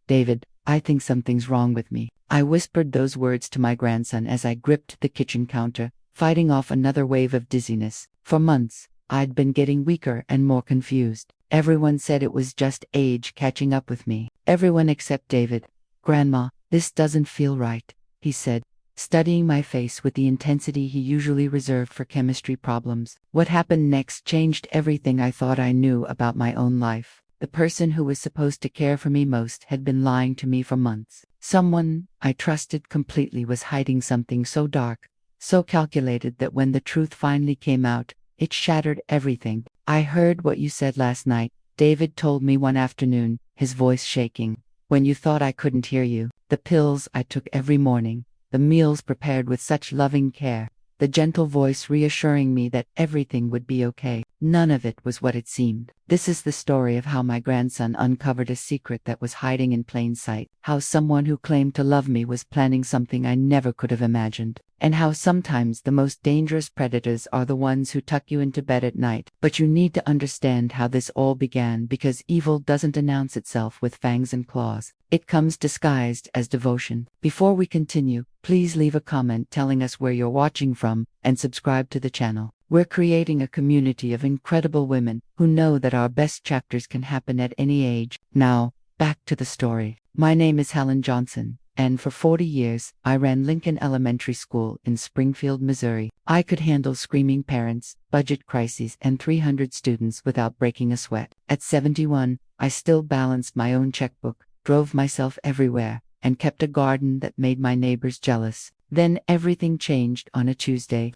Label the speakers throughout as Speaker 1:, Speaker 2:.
Speaker 1: David, I think something's wrong with me. I whispered those words to my grandson as I gripped the kitchen counter, fighting off another wave of dizziness. For months, I'd been getting weaker and more confused. Everyone said it was just age catching up with me. Everyone except David. Grandma, this doesn't feel right, he said, studying my face with the intensity he usually reserved for chemistry problems. What happened next changed everything I thought I knew about my own life. The person who was supposed to care for me most had been lying to me for months. Someone I trusted completely was hiding something so dark, so calculated that when the truth finally came out, it shattered everything. I heard what you said last night, David told me one afternoon, his voice shaking. When you thought I couldn't hear you, the pills I took every morning, the meals prepared with such loving care, the gentle voice reassuring me that everything would be okay. None of it was what it seemed. This is the story of how my grandson uncovered a secret that was hiding in plain sight, how someone who claimed to love me was planning something I never could have imagined, and how sometimes the most dangerous predators are the ones who tuck you into bed at night. But you need to understand how this all began, because evil doesn't announce itself with fangs and claws. It comes disguised as devotion. Before we continue, please leave a comment telling us where you're watching from and subscribe to the channel. We're creating a community of incredible women who know that our best chapters can happen at any age. Now, back to the story. My name is Helen Johnson, and for 40 years, I ran Lincoln Elementary School in Springfield, Missouri. I could handle screaming parents, budget crises, and 300 students without breaking a sweat. At 71, I still balanced my own checkbook, drove myself everywhere, and kept a garden that made my neighbors jealous. Then everything changed on a Tuesday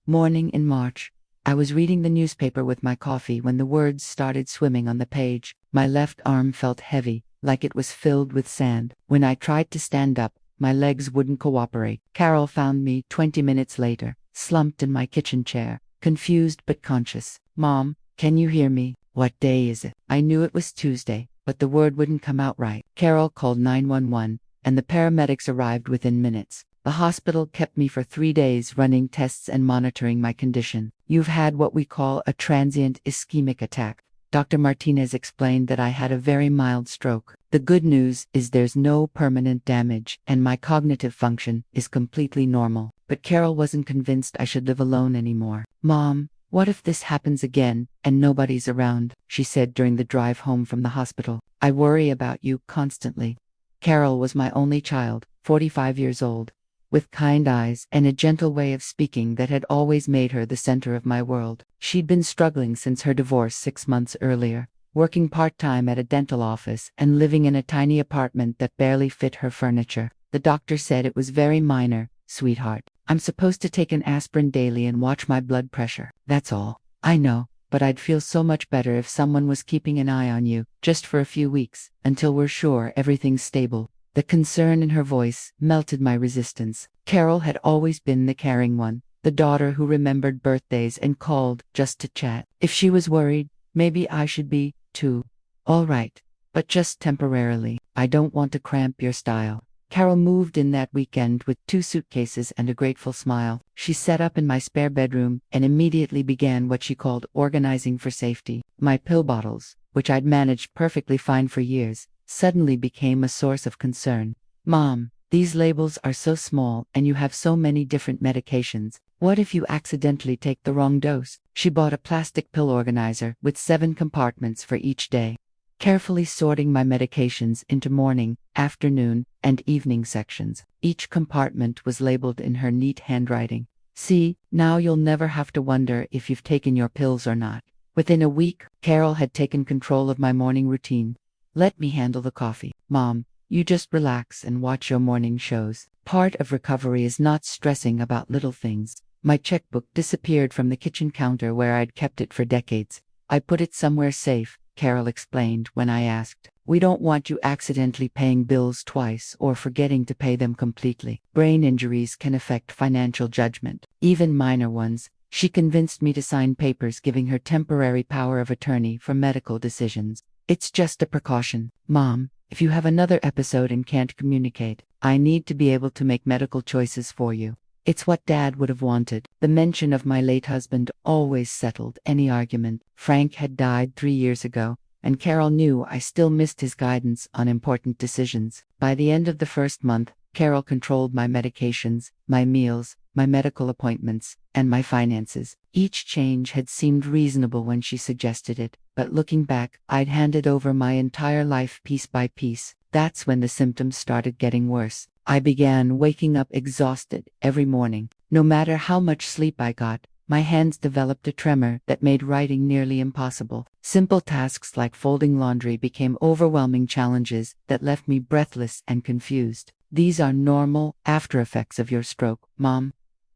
Speaker 1: morning in March. I was reading the newspaper with my coffee when the words started swimming on the page. My left arm felt heavy, like it was filled with sand. When I tried to stand up, my legs wouldn't cooperate. Carol found me 20 minutes later, slumped in my kitchen chair, confused but conscious. Mom, can you hear me? What day is it? I knew it was Tuesday, but the word wouldn't come out right. Carol called 911, and the paramedics arrived within minutes. The hospital kept me for 3 days running tests and monitoring my condition. You've had what we call a transient ischemic attack. Dr. Martinez explained that I had a very mild stroke. The good news is there's no permanent damage, and my cognitive function is completely normal. But Carol wasn't convinced I should live alone anymore. Mom, what if this happens again, and nobody's around? She said during the drive home from the hospital. I worry about you constantly. Carol was my only child, 45 years old, with kind eyes and a gentle way of speaking that had always made her the center of my world. She'd been struggling since her divorce 6 months earlier, working part-time at a dental office and living in a tiny apartment that barely fit her furniture. The doctor said it was very minor, sweetheart. I'm supposed to take an aspirin daily and watch my blood pressure. That's all. I know, but I'd feel so much better if someone was keeping an eye on you, just for a few weeks, until we're sure everything's stable. The concern in her voice melted my resistance. Carol had always been the caring one, the daughter who remembered birthdays and called just to chat. If she was worried, maybe I should be, too. All right, but just temporarily. I don't want to cramp your style. Carol moved in that weekend with 2 suitcases and a grateful smile. She set up in my spare bedroom and immediately began what she called organizing for safety. My pill bottles, which I'd managed perfectly fine for years, suddenly became a source of concern. Mom, these labels are so small and you have so many different medications. What if you accidentally take the wrong dose? She bought a plastic pill organizer with 7 compartments for each day, carefully sorting my medications into morning, afternoon, and evening sections. Each compartment was labeled in her neat handwriting. See, now you'll never have to wonder if you've taken your pills or not. Within a week, Carol had taken control of my morning routine. Let me handle the coffee. Mom, you just relax and watch your morning shows. Part of recovery is not stressing about little things. My checkbook disappeared from the kitchen counter where I'd kept it for decades. I put it somewhere safe, Carol explained when I asked. We don't want you accidentally paying bills twice or forgetting to pay them completely. Brain injuries can affect financial judgment, even minor ones. She convinced me to sign papers giving her temporary power of attorney for medical decisions. It's just a precaution. Mom, if you have another episode and can't communicate, I need to be able to make medical choices for you. It's what Dad would have wanted. The mention of my late husband always settled any argument. Frank had died 3 years ago, and Carol knew I still missed his guidance on important decisions. By the end of the first month, Carol controlled my medications, my meals, my medical appointments, and my finances. Each change had seemed reasonable when she suggested it, but looking back, I'd handed over my entire life piece by piece. That's when the symptoms started getting worse. I began waking up exhausted every morning. No matter how much sleep I got, my hands developed a tremor that made writing nearly impossible. Simple tasks like folding laundry became overwhelming challenges that left me breathless and confused. "These are normal after effects of your stroke, Mom,"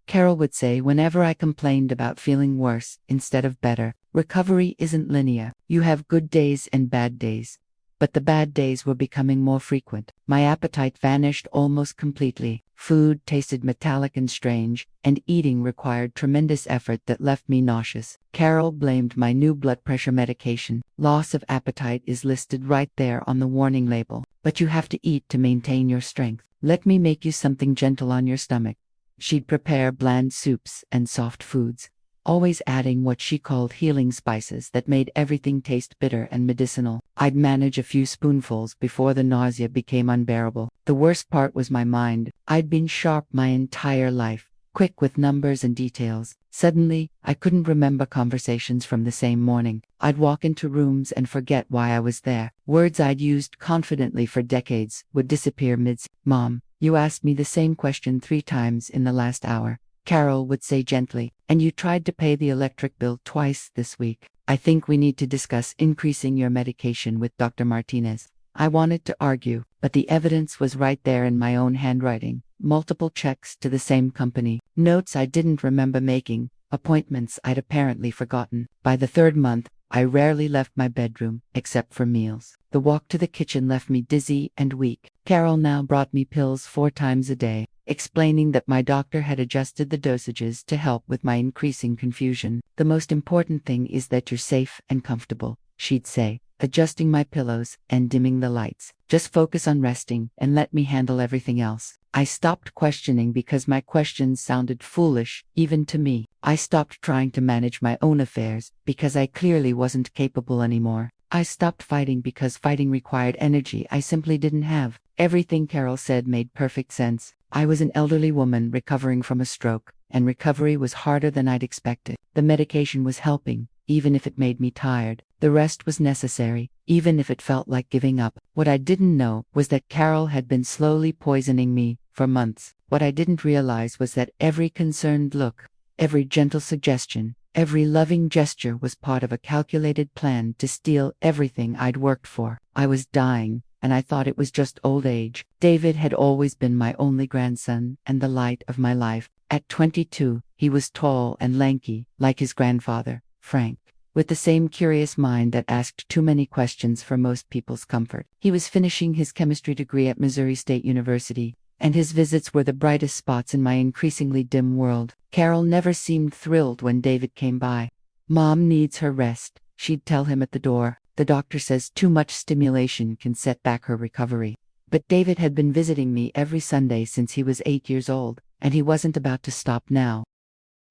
Speaker 1: Carol would say whenever I complained about feeling worse instead of better. "Recovery isn't linear. You have good days and bad days." But the bad days were becoming more frequent. My appetite vanished almost completely. Food tasted metallic and strange, and eating required tremendous effort that left me nauseous. Carol blamed my new blood pressure medication. "Loss of appetite is listed right there on the warning label, but you have to eat to maintain your strength. Let me make you something gentle on your stomach." She'd prepare bland soups and soft foods, always adding what she called healing spices that made everything taste bitter and medicinal. I'd manage a few spoonfuls before the nausea became unbearable. The worst part was my mind. I'd been sharp my entire life, quick with numbers and details. Suddenly, I couldn't remember conversations from the same morning. I'd walk into rooms and forget why I was there. Words I'd used confidently for decades would disappear mid. "Mom, you asked me the same question 3 times in the last hour," Carol would say gently, "and you tried to pay the electric bill twice this week. I think we need to discuss increasing your medication with Dr. Martinez." I wanted to argue, but the evidence was right there in my own handwriting. Multiple checks to the same company, notes I didn't remember making, appointments I'd apparently forgotten. By the 3rd month, I rarely left my bedroom, except for meals. The walk to the kitchen left me dizzy and weak. Carol now brought me pills 4 times a day, explaining that my doctor had adjusted the dosages to help with my increasing confusion. "The most important thing is that you're safe and comfortable," she'd say, adjusting my pillows and dimming the lights. "Just focus on resting and let me handle everything else." I stopped questioning because my questions sounded foolish, even to me. I stopped trying to manage my own affairs because I clearly wasn't capable anymore. I stopped fighting because fighting required energy I simply didn't have. Everything Carol said made perfect sense. I was an elderly woman recovering from a stroke, and recovery was harder than I'd expected. The medication was helping, even if it made me tired. The rest was necessary, even if it felt like giving up. What I didn't know was that Carol had been slowly poisoning me for months. What I didn't realize was that every concerned look, every gentle suggestion, every loving gesture was part of a calculated plan to steal everything I'd worked for. I was dying, and I thought it was just old age. David had always been my only grandson and the light of my life. At 22, he was tall and lanky, like his grandfather, Frank, with the same curious mind that asked too many questions for most people's comfort. He was finishing his chemistry degree at Missouri State University, and his visits were the brightest spots in my increasingly dim world. Carol never seemed thrilled when David came by. "Mom needs her rest," she'd tell him at the door. "The doctor says too much stimulation can set back her recovery." But David had been visiting me every Sunday since he was 8 years old, and he wasn't about to stop now.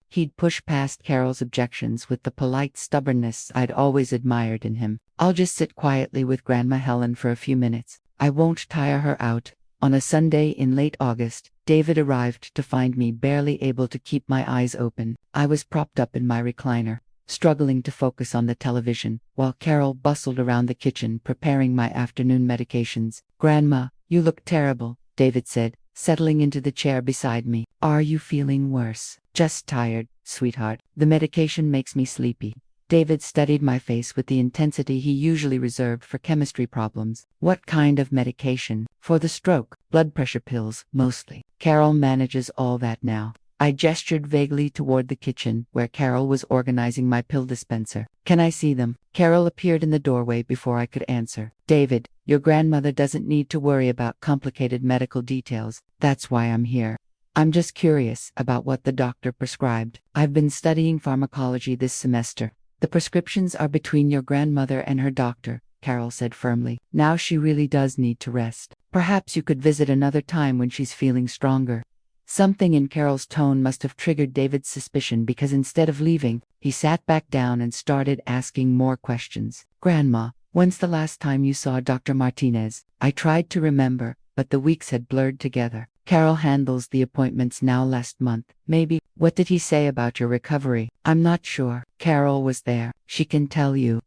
Speaker 1: He'd push past Carol's objections with the polite stubbornness I'd always admired in him. "I'll just sit quietly with Grandma Helen for a few minutes. I won't tire her out." On a Sunday in late August, David arrived to find me barely able to keep my eyes open. I was propped up in my recliner, struggling to focus on the television, while Carol bustled around the kitchen preparing my afternoon medications. "Grandma, you look terrible," David said, settling into the chair beside me. "Are you feeling worse?" "Just tired, sweetheart. The medication makes me sleepy." David studied my face with the intensity he usually reserved for chemistry problems. "What kind of medication?" "For the stroke. Blood pressure pills, mostly. Carol manages all that now." I gestured vaguely toward the kitchen, where Carol was organizing my pill dispenser. "Can I see them?" Carol appeared in the doorway before I could answer. "David, your grandmother doesn't need to worry about complicated medical details. That's why I'm here. I'm just curious about what the doctor prescribed. I've been studying pharmacology this semester. The prescriptions are between your grandmother and her doctor," Carol said firmly. "Now she really does need to rest. Perhaps you could visit another time when she's feeling stronger." Something in Carol's tone must have triggered David's suspicion because instead of leaving, he sat back down and started asking more questions. "Grandma, When's the last time you saw Dr. Martinez? I tried to remember, but the weeks had blurred together. Carol handles the appointments now. Last month, maybe. What did he say about your recovery? I'm not sure. Carol was there. She can tell you.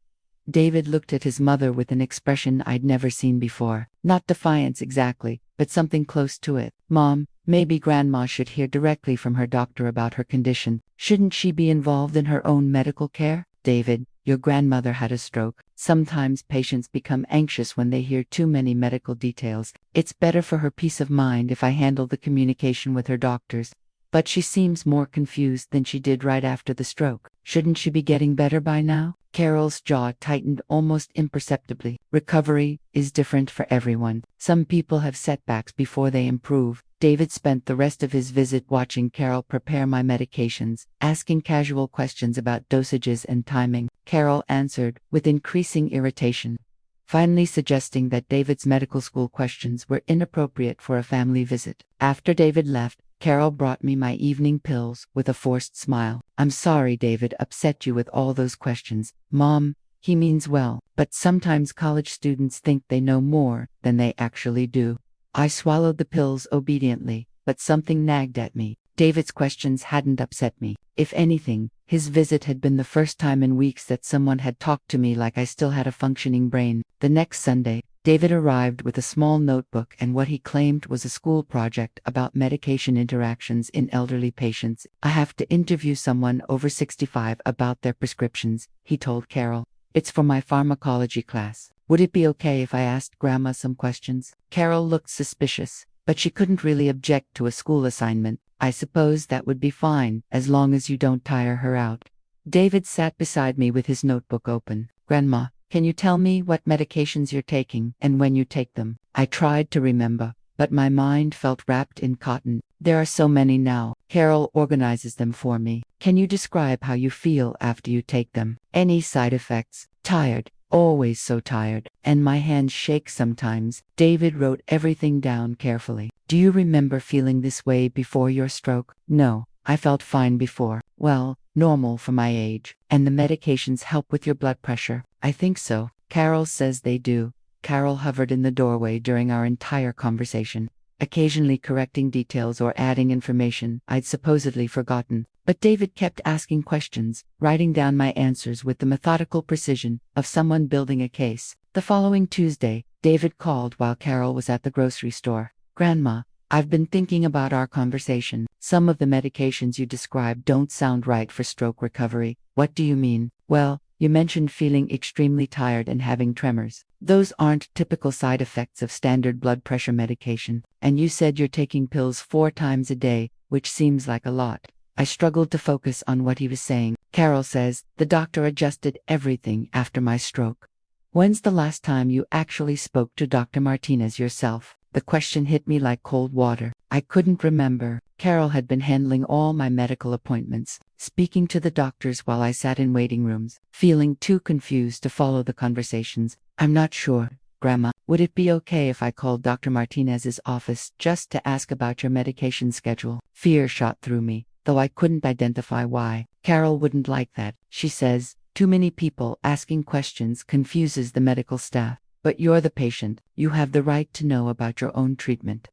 Speaker 1: David looked at his mother with an expression I'd never seen before. Not defiance exactly, but something close to it. Mom, maybe Grandma should hear directly from her doctor about her condition. Shouldn't she be involved in her own medical care? David, your grandmother had a stroke. Sometimes patients become anxious when they hear too many medical details. It's better for her peace of mind if I handle the communication with her doctors. But she seems more confused than she did right after the stroke. Shouldn't she be getting better by now? Carol's jaw tightened almost imperceptibly. Recovery is different for everyone. Some people have setbacks before they improve. David spent the rest of his visit watching Carol prepare my medications, asking casual questions about dosages and timing. Carol answered with increasing irritation, finally suggesting that David's medical school questions were inappropriate for a family visit. After David left, Carol brought me my evening pills with a forced smile. I'm sorry David upset you with all those questions. Mom, he means well, but sometimes college students think they know more than they actually do. I swallowed the pills obediently, but something nagged at me. David's questions hadn't upset me. If anything, his visit had been the first time in weeks that someone had talked to me like I still had a functioning brain. The next Sunday, David arrived with a small notebook and what he claimed was a school project about medication interactions in elderly patients. I have to interview someone over 65 about their prescriptions, he told Carol. It's for my pharmacology class. Would it be okay if I asked Grandma some questions? Carol looked suspicious, but she couldn't really object to a school assignment. I suppose that would be fine, as long as you don't tire her out. David sat beside me with his notebook open. Grandma, can you tell me what medications you're taking and when you take them? I tried to remember, but my mind felt wrapped in cotton. There are so many now. Carol organizes them for me. Can you describe how you feel after you take them? Any side effects? Tired. Always so tired. And my hands shake sometimes. David wrote everything down carefully. Do you remember feeling this way before your stroke? No, I felt fine before. Well, normal for my age. And the medications help with your blood pressure? I think so. Carol says they do. Carol hovered in the doorway during our entire conversation, occasionally correcting details or adding information I'd supposedly forgotten. But David kept asking questions, writing down my answers with the methodical precision of someone building a case. The following Tuesday, David called while Carol was at the grocery store. Grandma, I've been thinking about our conversation. Some of the medications you described don't sound right for stroke recovery. What do you mean? Well, you mentioned feeling extremely tired and having tremors. Those aren't typical side effects of standard blood pressure medication. And you said you're taking pills 4 times a day, which seems like a lot. I struggled to focus on what he was saying. Carol says, the doctor adjusted everything after my stroke. When's the last time you actually spoke to Dr. Martinez yourself? The question hit me like cold water. I couldn't remember. Carol had been handling all my medical appointments, speaking to the doctors while I sat in waiting rooms, feeling too confused to follow the conversations. I'm not sure. Grandma, would it be okay if I called Dr. Martinez's office just to ask about your medication schedule? Fear shot through me, though I couldn't identify why. Carol wouldn't like that. She says, too many people asking questions confuses the medical staff. But you're the patient. You have the right to know about your own treatment.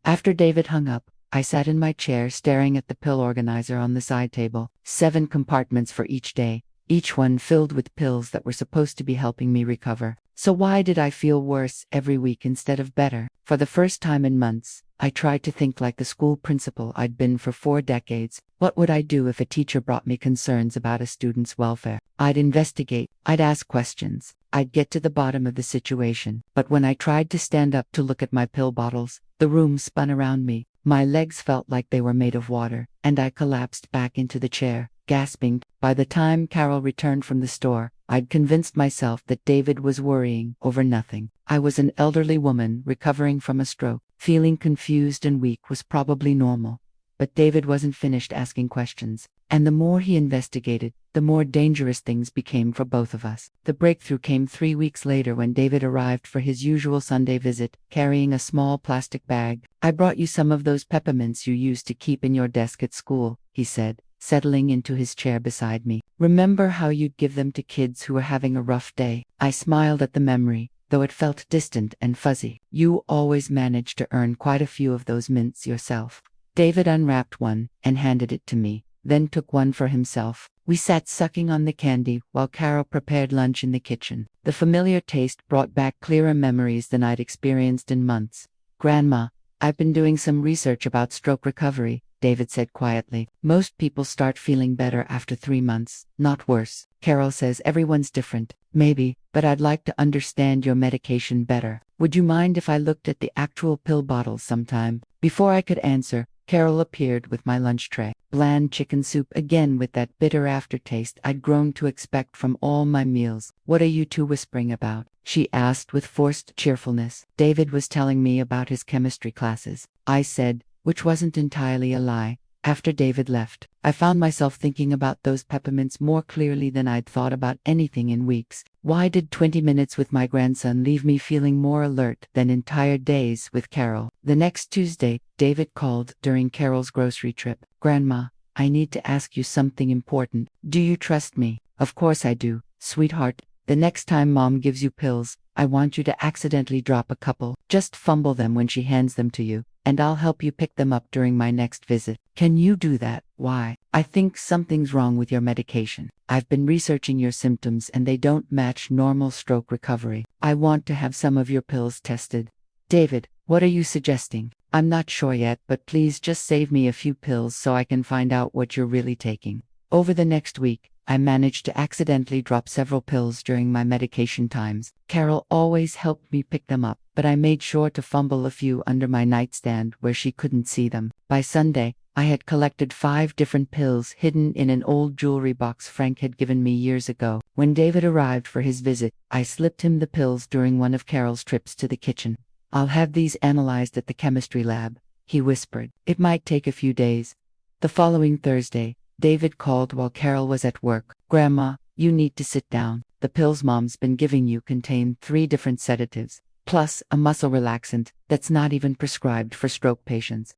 Speaker 1: After David hung up, I sat in my chair staring at the pill organizer on the side table. 7 compartments for each day, each one filled with pills that were supposed to be helping me recover. So why did I feel worse every week instead of better? For the first time in months, I tried to think like the school principal I'd been for 4 decades. What would I do if a teacher brought me concerns about a student's welfare? I'd investigate. I'd ask questions. I'd get to the bottom of the situation. But when I tried to stand up to look at my pill bottles, the room spun around me. My legs felt like they were made of water, and I collapsed back into the chair, gasping. By the time Carol returned from the store, I'd convinced myself that David was worrying over nothing. I was an elderly woman recovering from a stroke. Feeling confused and weak was probably normal. But David wasn't finished asking questions, and the more he investigated, the more dangerous things became for both of us. The breakthrough came 3 weeks later when David arrived for his usual Sunday visit, carrying a small plastic bag. I brought you some of those peppermints you used to keep in your desk at school, he said. settling into his chair beside me. Remember how you'd give them to kids who were having a rough day? I smiled at the memory, though it felt distant and fuzzy. You always managed to earn quite a few of those mints yourself. David unwrapped one and handed it to me, then took one for himself. We sat sucking on the candy while Carol prepared lunch in the kitchen. The familiar taste brought back clearer memories than I'd experienced in months. Grandma, I've been doing some research about stroke recovery, David said quietly. Most people start feeling better after 3 months, not worse. Carol says everyone's different. Maybe, but I'd like to understand your medication better. Would you mind if I looked at the actual pill bottles sometime? Before I could answer, Carol appeared with my lunch tray. Bland chicken soup again with that bitter aftertaste I'd grown to expect from all my meals. What are you two whispering about? She asked with forced cheerfulness. David was telling me about his chemistry classes, I said, which wasn't entirely a lie. After David left, I found myself thinking about those peppermints more clearly than I'd thought about anything in weeks. Why did 20 minutes with my grandson leave me feeling more alert than entire days with Carol? The next Tuesday, David called during Carol's grocery trip. Grandma, I need to ask you something important. Do you trust me? Of course I do, sweetheart. The next time Mom gives you pills, I want you to accidentally drop a couple. Just fumble them when she hands them to you, and I'll help you pick them up during my next visit. Can you do that? Why? I think something's wrong with your medication. I've been researching your symptoms and they don't match normal stroke recovery. I want to have some of your pills tested. David, what are you suggesting? I'm not sure yet, but please just save me a few pills so I can find out what you're really taking. Over the next week, I managed to accidentally drop several pills during my medication times. Carol always helped me pick them up, but I made sure to fumble a few under my nightstand where she couldn't see them. By Sunday, I had collected 5 different pills hidden in an old jewelry box Frank had given me years ago. When David arrived for his visit, I slipped him the pills during one of Carol's trips to the kitchen. I'll have these analyzed at the chemistry lab, he whispered. It might take a few days. The following Thursday, David called while Carol was at work. Grandma, you need to sit down. The pills Mom's been giving you contain 3 different sedatives, plus a muscle relaxant that's not even prescribed for stroke patients.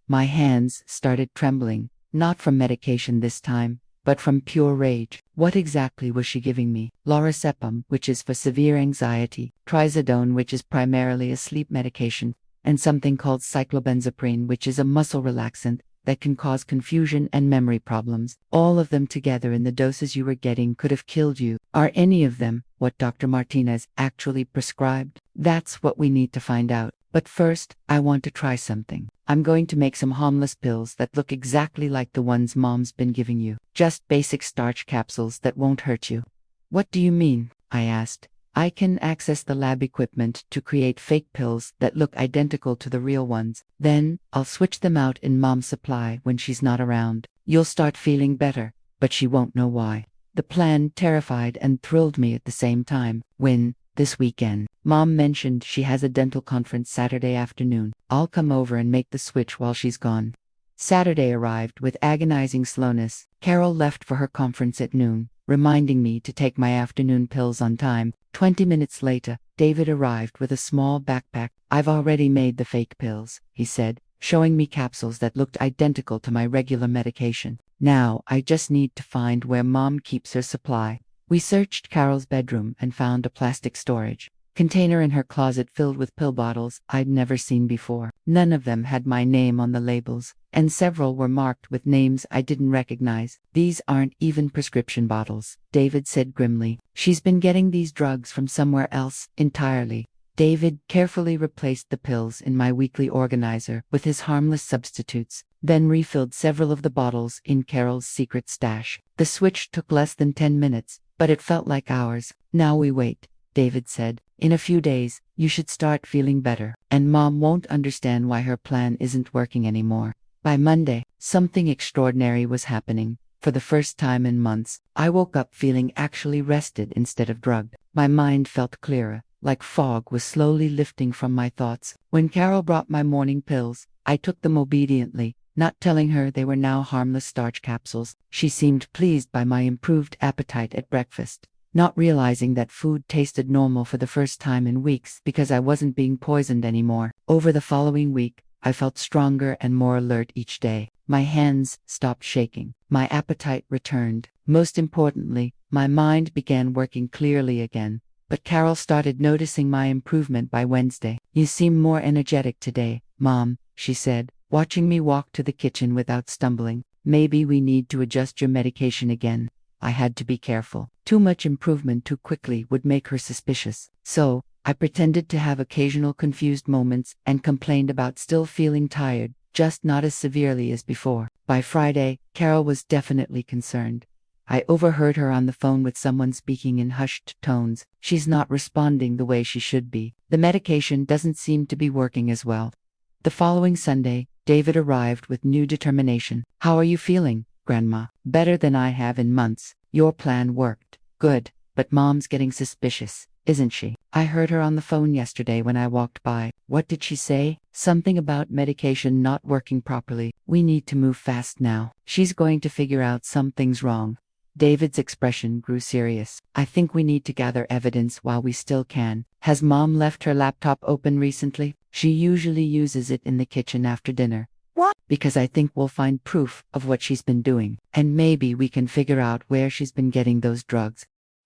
Speaker 1: My hands started trembling, not from medication this time, but from pure rage. What exactly was she giving me? Lorazepam, which is for severe anxiety, trizodone, which is primarily a sleep medication, and something called cyclobenzaprine, which is a muscle relaxant that can cause confusion and memory problems. All of them together in the doses you were getting could have killed you. Are any of them what Dr. Martinez actually prescribed? That's what we need to find out. But first, I want to try something. I'm going to make some harmless pills that look exactly like the ones Mom's been giving you. Just basic starch capsules that won't hurt you. What do you mean? I asked. I can access the lab equipment to create fake pills that look identical to the real ones. Then, I'll switch them out in Mom's supply when she's not around. You'll start feeling better, but she won't know why. The plan terrified and thrilled me at the same time. When, this weekend, Mom mentioned she has a dental conference Saturday afternoon. I'll come over and make the switch while she's gone. Saturday arrived with agonizing slowness. Carol left for her conference at noon, reminding me to take my afternoon pills on time. 20 minutes later, David arrived with a small backpack. I've already made the fake pills, he said, showing me capsules that looked identical to my regular medication. Now, I just need to find where Mom keeps her supply. We searched Carol's bedroom and found a plastic storage container in her closet filled with pill bottles I'd never seen before. None of them had my name on the labels, and several were marked with names I didn't recognize. These aren't even prescription bottles, David said grimly. She's been getting these drugs from somewhere else entirely. David carefully replaced the pills in my weekly organizer with his harmless substitutes, then refilled several of the bottles in Carol's secret stash. The switch took less than 10 minutes, but it felt like hours. Now we wait, David said. In a few days, you should start feeling better, and Mom won't understand why her plan isn't working anymore. By Monday, something extraordinary was happening. For the first time in months, I woke up feeling actually rested instead of drugged. My mind felt clearer, like fog was slowly lifting from my thoughts. When Carol brought my morning pills, I took them obediently, not telling her they were now harmless starch capsules. She seemed pleased by my improved appetite at breakfast, not realizing that food tasted normal for the first time in weeks because I wasn't being poisoned anymore. Over the following week, I felt stronger and more alert each day. My hands stopped shaking. My appetite returned. Most importantly, my mind began working clearly again. But Carol started noticing my improvement by Wednesday. "You seem more energetic today, Mom," she said, watching me walk to the kitchen without stumbling. "Maybe we need to adjust your medication again." I had to be careful. Too much improvement too quickly would make her suspicious. So, I pretended to have occasional confused moments and complained about still feeling tired, just not as severely as before. By Friday, Carol was definitely concerned. I overheard her on the phone with someone speaking in hushed tones. "She's not responding the way she should be. The medication doesn't seem to be working as well." The following Sunday, David arrived with new determination. "How are you feeling, Grandma?" "Better than I have in months. Your plan worked." "Good, but Mom's getting suspicious, isn't she?" "I heard her on the phone yesterday when I walked by." "What did she say?" "Something about medication not working properly. We need to move fast now. She's going to figure out something's wrong." David's expression grew serious. "I think we need to gather evidence while we still can. Has Mom left her laptop open recently?" "She usually uses it in the kitchen after dinner." "What?" "Because I think we'll find proof of what she's been doing. And maybe we can figure out where she's been getting those drugs."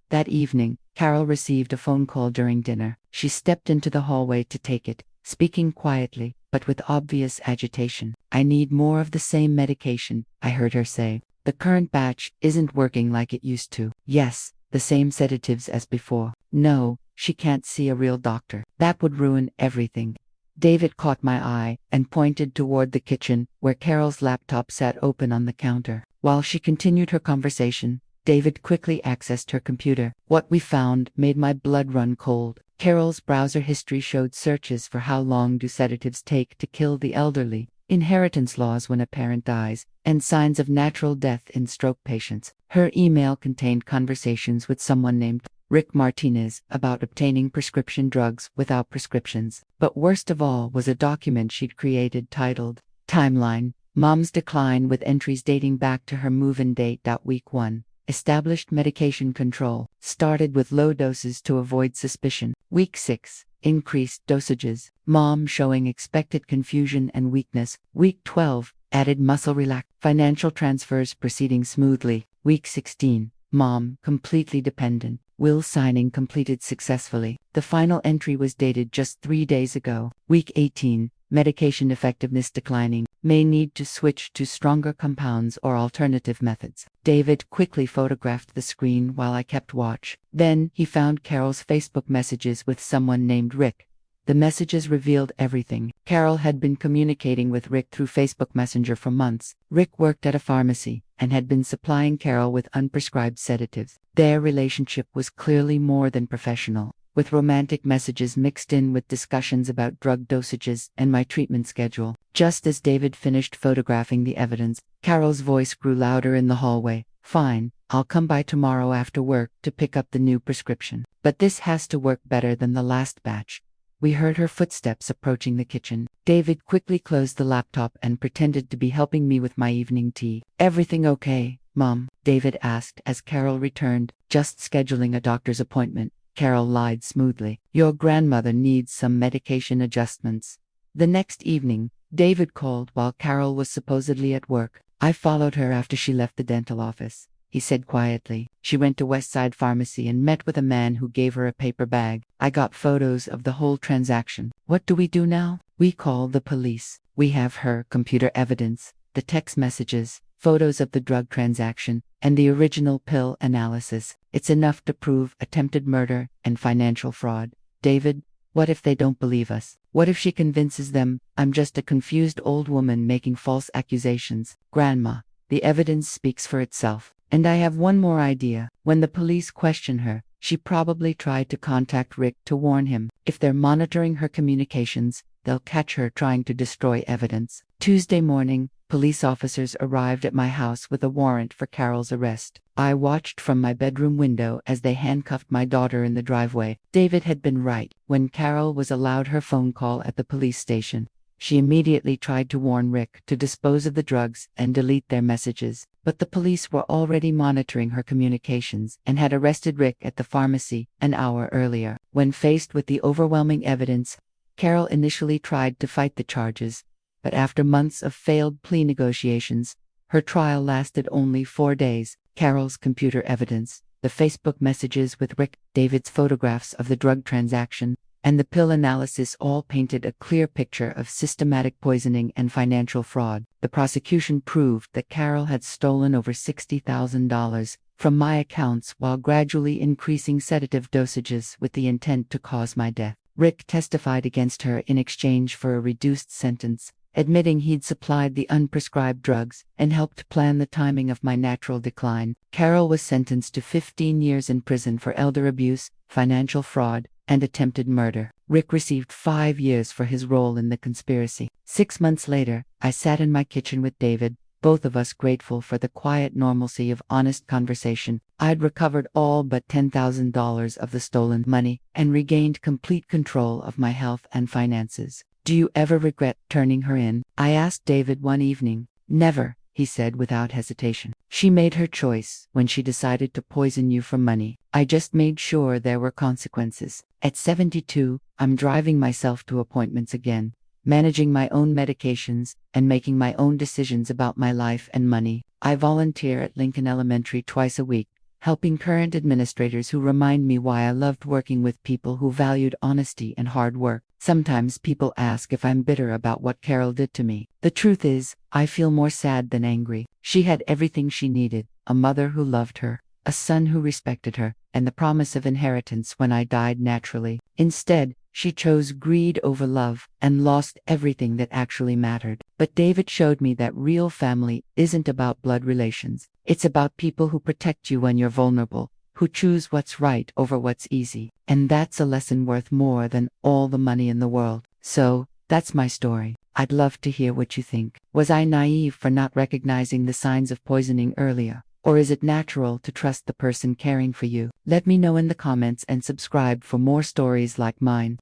Speaker 1: That evening, Carol received a phone call during dinner. She stepped into the hallway to take it, speaking quietly, but with obvious agitation. "I need more of the same medication," I heard her say. "The current batch isn't working like it used to." "Yes, the same sedatives as before." "No, she can't see a real doctor. That would ruin everything." David caught my eye and pointed toward the kitchen, where Carol's laptop sat open on the counter. While she continued her conversation, David quickly accessed her computer. What we found made my blood run cold. Carol's browser history showed searches for how long do sedatives take to kill the elderly, inheritance laws when a parent dies, and signs of natural death in stroke patients. Her email contained conversations with someone named Rick Martinez about obtaining prescription drugs without prescriptions. But worst of all was a document she'd created titled Timeline, Mom's Decline, with entries dating back to her move-in date. Week 1. Established medication control. Started with low doses to avoid suspicion. Week 6. Increased dosages. Mom showing expected confusion and weakness. Week 12. Added muscle relax. Financial transfers proceeding smoothly. Week 16. Mom completely dependent. Will signing completed successfully. The final entry was dated just 3 days ago. Week 18. Medication effectiveness declining. May need to switch to stronger compounds or alternative methods. David quickly photographed the screen while I kept watch. Then he found Carol's Facebook messages with someone named Rick. The messages revealed everything. Carol had been communicating with Rick through Facebook Messenger for months. Rick worked at a pharmacy and had been supplying Carol with unprescribed sedatives. Their relationship was clearly more than professional, with romantic messages mixed in with discussions about drug dosages and my treatment schedule. Just as David finished photographing the evidence, Carol's voice grew louder in the hallway. "Fine, I'll come by tomorrow after work to pick up the new prescription. But this has to work better than the last batch." We heard her footsteps approaching the kitchen. David quickly closed the laptop and pretended to be helping me with my evening tea. "Everything okay, Mom?" David asked as Carol returned. "Just scheduling a doctor's appointment." Carol lied smoothly. "Your grandmother needs some medication adjustments." The next evening, David called while Carol was supposedly at work. "I followed her after she left the dental office," he said quietly. "She went to Westside Pharmacy and met with a man who gave her a paper bag. I got photos of the whole transaction." "What do we do now?" "We call the police. We have her computer evidence, the text messages, photos of the drug transaction, and the original pill analysis. It's enough to prove attempted murder and financial fraud." "David, what if they don't believe us? What if she convinces them I'm just a confused old woman making false accusations?" "Grandma, the evidence speaks for itself. And I have one more idea. When the police question her, she probably tried to contact Rick to warn him. If they're monitoring her communications, they'll catch her trying to destroy evidence." Tuesday morning, police officers arrived at my house with a warrant for Carol's arrest. I watched from my bedroom window as they handcuffed my daughter in the driveway. David had been right. When Carol was allowed her phone call at the police station, she immediately tried to warn Rick to dispose of the drugs and delete their messages. But the police were already monitoring her communications and had arrested Rick at the pharmacy an hour earlier. When faced with the overwhelming evidence, Carol initially tried to fight the charges, but after months of failed plea negotiations, her trial lasted only 4 days. Carol's computer evidence, the Facebook messages with Rick, David's photographs of the drug transaction, and the pill analysis all painted a clear picture of systematic poisoning and financial fraud. The prosecution proved that Carol had stolen over $60,000 from my accounts while gradually increasing sedative dosages with the intent to cause my death. Rick testified against her in exchange for a reduced sentence, admitting he'd supplied the unprescribed drugs and helped plan the timing of my natural decline. Carol was sentenced to 15 years in prison for elder abuse, financial fraud, and attempted murder. Rick received 5 years for his role in the conspiracy. 6 months later, I sat in my kitchen with David, both of us grateful for the quiet normalcy of honest conversation. I'd recovered all but $10,000 of the stolen money and regained complete control of my health and finances. "Do you ever regret turning her in?" I asked David one evening. "Never," he said without hesitation. "She made her choice when she decided to poison you for money. I just made sure there were consequences." At 72, I'm driving myself to appointments again, managing my own medications, and making my own decisions about my life and money. I volunteer at Lincoln Elementary twice a week, helping current administrators who remind me why I loved working with people who valued honesty and hard work. Sometimes people ask if I'm bitter about what Carol did to me. The truth is, I feel more sad than angry. She had everything she needed: a mother who loved her, a son who respected her, and the promise of inheritance when I died naturally. Instead, she chose greed over love and lost everything that actually mattered. But David showed me that real family isn't about blood relations. It's about people who protect you when you're vulnerable, who choose what's right over what's easy. And that's a lesson worth more than all the money in the world. So, that's my story. I'd love to hear what you think. Was I naive for not recognizing the signs of poisoning earlier? Or is it natural to trust the person caring for you? Let me know in the comments and subscribe for more stories like mine.